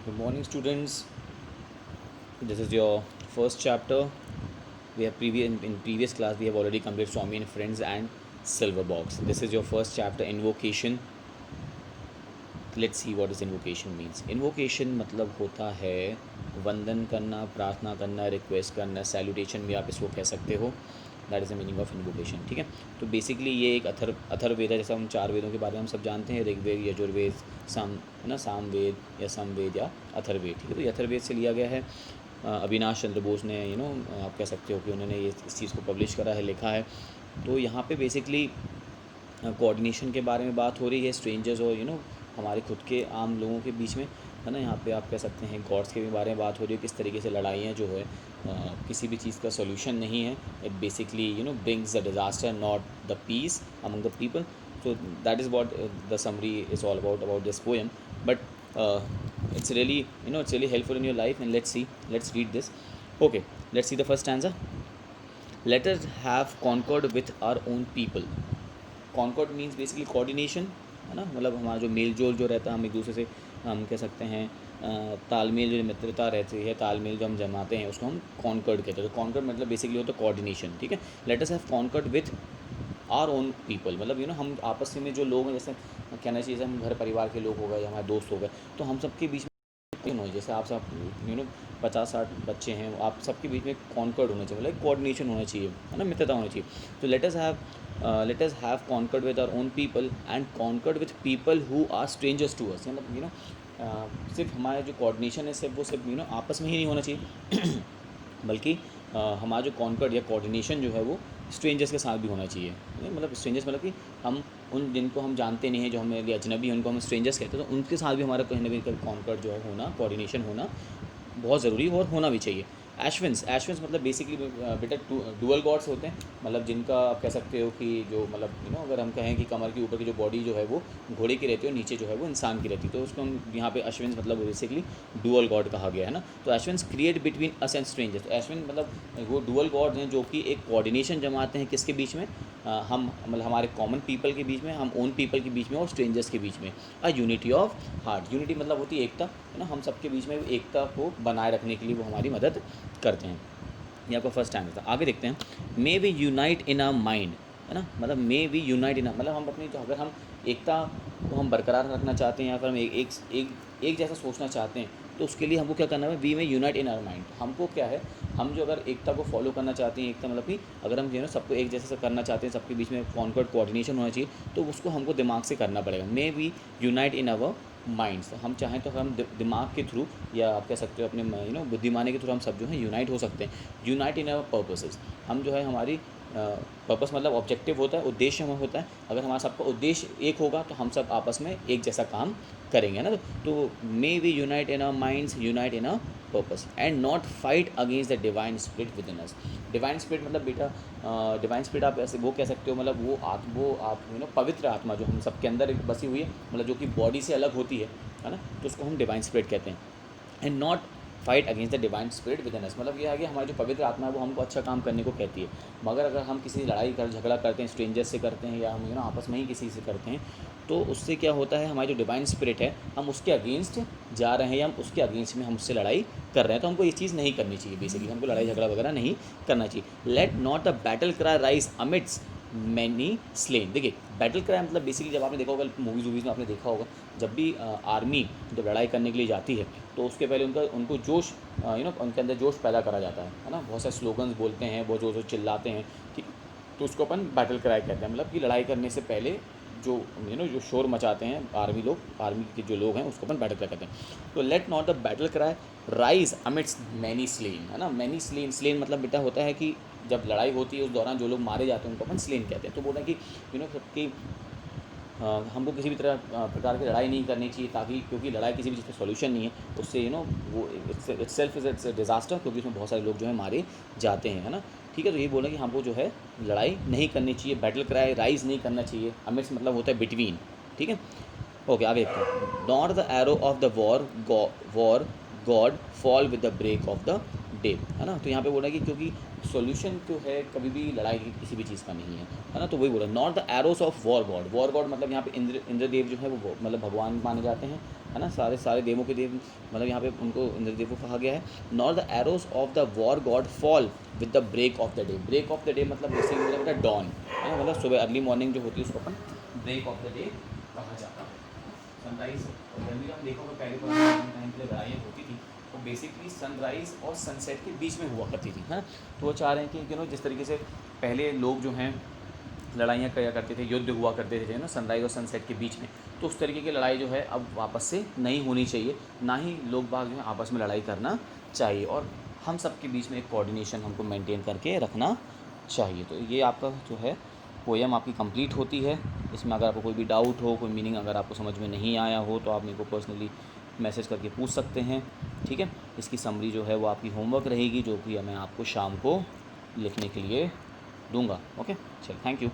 Good morning, students. This is your first chapter. We have in previous class we have already completed Swami and Friends and Silver Box. This is your first chapter, invocation. Let's see what this invocation means. Invocation मतलब होता है वंदन करना, प्रार्थना करना, request करना, salutation भी आप इसको कह सकते हो. That is the meaning of invocation. ठीक है. तो बेसिकली ये एक अथर्ववेद है. जैसे हम 4 वेदों के बारे में हम सब जानते हैं, ऋग्वेद, यजुर्वेद, सामवेद या समवेद या अथर्ववेद. ठीक है. तो ये अथर्ववेद से लिया गया है. अविनाश चंद्र बोस ने आप कह सकते हो कि उन्होंने ये इस चीज़ को पब्लिश करा है, लिखा है. तो यहाँ पे बेसिकली कोऑर्डिनेशन के बारे में बात हो रही है, स्ट्रेंजर्स और हमारे खुद के आम लोगों के बीच में, है ना. यहाँ पे आप कह सकते हैं गॉड्स के भी बारे में बात हो रही है, किस तरीके से लड़ाइयाँ जो है किसी भी चीज़ का सोल्यूशन नहीं है. It basically brings the disaster, not the peace among the people. So that is what the summary is all about this poem. But it's really it's really helpful in your life. And let's read this. Okay, let's see the first stanza. Let us have concord with our own people. Concord means basically coordination, है ना. मतलब हमारा जो mail जोल जो रहता है, हम एक दूसरे से हम कह सकते हैं तालमेल, जो मित्रता रहती है, तालमेल जो हम जमाते हैं, उसको हम कॉन्कर्ड कहते हैं. तो कॉन्कर्ड मतलब बेसिकली होता है कोऑर्डिनेशन. ठीक है. Let us have concord with our own people. मतलब हम आपस में जो लोग हैं, जैसे कहना चाहिए जैसे हम घर परिवार के लोग हो गए या हमारे दोस्त हो गए, तो हम सबके बीच में हो, जैसे आप सब 50-60 बच्चे हैं, आप सबके बीच में कॉन्कर्ड होना चाहिए, मतलब कोऑर्डिनेशन होना चाहिए, है ना, मित्रता होनी चाहिए. तो let us have concord with our own people and concord with people who are strangers to us. मतलब सिर्फ हमारा जो कोऑर्डिनेशन है सिर्फ वो सिर्फ आपस में ही नहीं होना चाहिए बल्कि हमारा जो कॉन्कर्ड या कोऑर्डिनेशन जो है वो स्ट्रेंजर्स के साथ भी होना चाहिए. मतलब स्ट्रेंजर्स मतलब कि हम उन जिनको हम जानते नहीं हैं, जो हमारे लिए अजनबी हैं, उनको हम स्ट्रेंजर्स कहते हैं, तो उनके साथ भी हमारा कहीं ना कहीं कॉन्कर्ड जो है होना, कोऑर्डिनेशन होना बहुत ज़रूरी है और होना भी चाहिए. एशविन्स मतलब बेसिकली बेटा डुअल गॉड्स होते हैं, मतलब जिनका आप कह सकते हो कि जो मतलब अगर हम कहें कि कमर के ऊपर की जो बॉडी जो है वो घोड़े की रहती है और नीचे जो है वो इंसान की रहती है, तो उसको हम यहाँ पे अश्विन्स मतलब बेसिकली डुअल गॉड कहा गया है ना. तो Ashvins create between us and strangers. तो एशविन मतलब वो डुअल गॉड्स हैं जो कि एक कोऑर्डिनेशन जमाते हैं किसके बीच में, हम मतलब हमारे कॉमन पीपल के बीच में, हम ओन पीपल के बीच में और स्ट्रेंजर्स के बीच में. अ यूनिटी ऑफ हार्ट. यूनिटी मतलब होती है एकता, है ना. हम सबके बीच में एकता को बनाए रखने के लिए वो हमारी मदद करते हैं. ये आपका फर्स्ट टाइम था. आगे देखते हैं. May we unite in a mind, है ना. मतलब मे वी यूनाइट इन मतलब हम अपनी अगर हम एकता को हम बरकरार रखना चाहते हैं या फिर हम एक जैसा सोचना चाहते हैं, तो उसके लिए हमको क्या करना है, वी में यूनाइट इन आवर माइंड. हमको क्या है, हम जो अगर एकता को फॉलो करना चाहते हैं, एकता मतलब कि अगर हम सबको एक जैसा करना चाहते हैं, सबके बीच में कॉन्कर्ड कोऑर्डिनेशन होना चाहिए, तो उसको हमको दिमाग से करना पड़ेगा. May we unite in our minds. हम चाहें तो हम दिमाग के थ्रू या आप कह सकते हो अपने बुद्धिमानी के थ्रू हम सब जो है यूनाइट हो सकते हैं. Unite in our purposes. हम जो है हमारी पर्पस मतलब ऑब्जेक्टिव होता है, उद्देश्य हमें होता है. अगर हमारा सबका उद्देश्य एक होगा तो हम सब आपस में एक जैसा काम करेंगे ना. तो may we unite in our minds, unite in our purpose and not fight against the divine spirit within us. Divine spirit मतलब बेटा डिवाइन स्पिरिट आप ऐसे वो कह सकते हो, मतलब वो आप पवित्र आत्मा जो हम सबके अंदर एक बसी हुई है, मतलब जो कि बॉडी से अलग होती है ना, तो उसको हम डिवाइन स्पिरिट कहते हैं. And not fight against the divine spirit within us. मतलब ये है कि हमारी जो पवित्र आत्मा है वो हमको अच्छा काम करने को कहती है. मगर अगर हम किसी लड़ाई कर झगड़ा करते हैं, स्ट्रेंजर से करते हैं या हम आपस में ही किसी से करते हैं, तो उससे क्या होता है, हमारी जो डिवाइन स्पिरिट है हम उसके अगेंस्ट जा रहे हैं या हम उसके अगेंस्ट में हम उससे लड़ाई कर रहे हैं. तो हमको ये चीज़ नहीं करनी चाहिए. बेसिकली हमको लड़ाई झगड़ा वगैरह नहीं करना चाहिए. Let not the battle cry rise amidst many slain. देखिए बैटल क्राई मतलब बेसिकली जब आपने देखा होगा मूवीज़ में आपने देखा होगा, जब भी आर्मी जब लड़ाई करने के लिए जाती है तो उसके पहले उनको जोश उनके अंदर जोश पैदा करा जाता है ना. बहुत सारे स्लोगन्स बोलते हैं, वो जो चिल्लाते हैं, ठीक. तो उसको अपन बैटल क्राई कहते हैं. मतलब कि लड़ाई करने से पहले जो जो शोर मचाते हैं आर्मी के जो लोग हैं, उसको अपन बैटल क्राई कहते हैं. तो let not the battle cry rise amidst many slain, है ना. मैनी स्लेन मतलब बेटा होता है कि जब लड़ाई होती है उस दौरान जो लोग मारे जाते हैं उनको अपन स्लेन कहते हैं. तो बोल रहे हैं कि कि हमको किसी भी तरह प्रकार की लड़ाई नहीं करनी चाहिए, ताकि क्योंकि लड़ाई किसी भी चीज़ का सॉल्यूशन नहीं है. उससे वो it's self is it's disaster, क्योंकि उसमें बहुत सारे लोग जो है मारे जाते हैं, है ना. ठीक है. तो ये बोला कि हमको जो है लड़ाई नहीं करनी चाहिए, बैटल क्राई राइज नहीं करना चाहिए. अमिट्स मतलब होता है बिटवीन. ठीक है. ओके आगे देखते हैं. Not the arrow of the war god fall with the break of the day, है ना. तो यहाँ पे बोला कि क्योंकि सॉल्यूशन जो है कभी भी लड़ाई किसी भी चीज़ का नहीं है ना. तो वही बोला not the arrows of war God. War God मतलब यहाँ पे इंद्रदेव जो है वो मतलब भगवान माने जाते हैं. है ना, सारे सारे देवों के देव, मतलब यहाँ पे उनको इंद्रदेव को कहा गया है। Nor the arrows of the war god fall with the break of the day. Break of the day मतलब बेसिकली मतलब होता है डॉन, है ना, मतलब सुबह अर्ली मॉर्निंग जो होती है उसको अपन ब्रेक ऑफ द डे कहा जाता है। सनराइज और जनरली हम देखोगे पहले टाइम पे लड़ाइयाँ होती थी तो बेसिकली सनराइज़ और सनसेट के बीच में हुआ करती थी, है ना। तो वो चाह रहे हैं कि जिस तरीके से पहले लोग जो हैं लड़ाइयाँ किया करते थे, युद्ध हुआ करते थे ना सनराइज़ और सनसेट के बीच में, तो उस तरीके की लड़ाई जो है अब वापस से नहीं होनी चाहिए, ना ही लोग बाग जो है आपस में लड़ाई करना चाहिए, और हम सब के बीच में एक कोऑर्डिनेशन हमको मेंटेन करके रखना चाहिए। तो ये आपका जो है पोएम आपकी कंप्लीट होती है। इसमें अगर आपको कोई भी डाउट हो, कोई मीनिंग अगर आपको समझ में नहीं आया हो तो आप मेरे को पर्सनली मैसेज करके पूछ सकते हैं, ठीक है। इसकी समरी जो है वो आपकी होमवर्क रहेगी, जो कि मैं आपको शाम को लिखने के लिए दूंगा। ओके, चलो, थैंक यू।